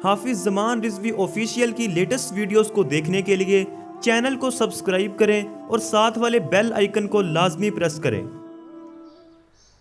حافظ زمان رضوی آفیشیل کی latest videos کو دیکھنے کے لیے چینل کو سبسکرائب کریں اور ساتھ والے بیل آئیکن کو لازمی پریس کریں۔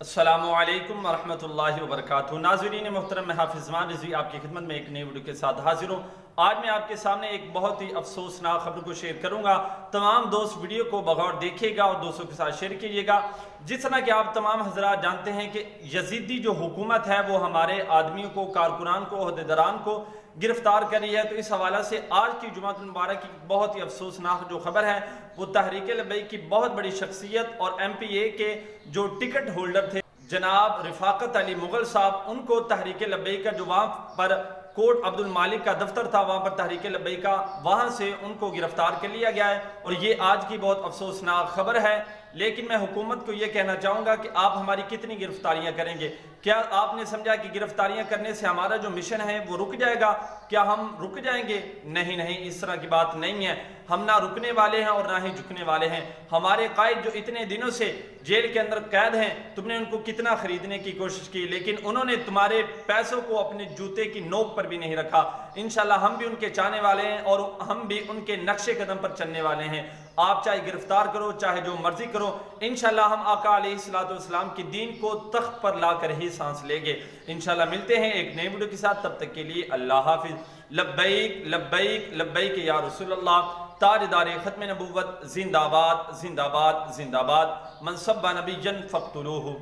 السلام علیکم ورحمۃ اللہ وبرکاتہ۔ ناظرین محترم، میں حافظ زمان رضوی آپ کی خدمت میں ایک نئی ویڈیو کے ساتھ حاضر ہوں۔ آج میں آپ کے سامنے ایک بہت ہی افسوسناک خبر کو شیئر کروں گا۔ تمام دوست ویڈیو کو بغور دیکھیے گا اور دوستوں کے ساتھ شیئر کیجیے گا۔ جس طرح کہ آپ تمام حضرات جانتے ہیں کہ یزیدی جو حکومت ہے وہ ہمارے آدمیوں کو، کارکنان کو، عہدیداران کو گرفتار کر رہی ہے، تو اس حوالے سے آج کی جمعۃ المبارک کی بہت ہی افسوسناک جو خبر ہے وہ تحریک لبیک کی بہت بڑی شخصیت اور ایم پی اے کے جو ٹکٹ ہولڈر تھے جناب رفاقت علی مغل صاحب، ان کو تحریک لبیک کا جو وہاں پر کوٹ عبد المالک کا دفتر تھا، وہاں پر تحریک لبیک کا، وہاں سے ان کو گرفتار کر لیا گیا ہے، اور یہ آج کی بہت افسوسناک خبر ہے۔ لیکن میں حکومت کو یہ کہنا چاہوں گا کہ آپ ہماری کتنی گرفتاریاں کریں گے؟ کیا آپ نے سمجھا کہ گرفتاریاں کرنے سے ہمارا جو مشن ہے وہ رک جائے گا؟ کیا ہم رک جائیں گے؟ نہیں نہیں، اس طرح کی بات نہیں ہے۔ ہم نہ رکنے والے ہیں اور نہ ہی جھکنے والے ہیں۔ ہمارے قائد جو اتنے دنوں سے جیل کے اندر قید ہیں، تم نے ان کو کتنا خریدنے کی کوشش کی، لیکن انہوں نے تمہارے پیسوں کو اپنے جوتے کی نوک پر بھی نہیں رکھا۔ انشاءاللہ ہم بھی ان کے چاہنے والے ہیں اور ہم بھی ان کے نقش قدم پر چلنے والے ہیں۔ آپ چاہے گرفتار کرو، چاہے جو مرضی کرو، انشاءاللہ ہم آقا علیہ السلام کی دین کو تخت پر لا کر ہی سانس لیں گے۔ انشاءاللہ ملتے ہیں ایک نئی ویڈیو کے ساتھ، تب تک کے لیے اللہ حافظ۔ لبیک لبیک لبیک یا رسول اللہ، تاجدار ختم نبوت، زندہ باد زندہ باد زندہ باد، من سب نبی فاقتلوہ۔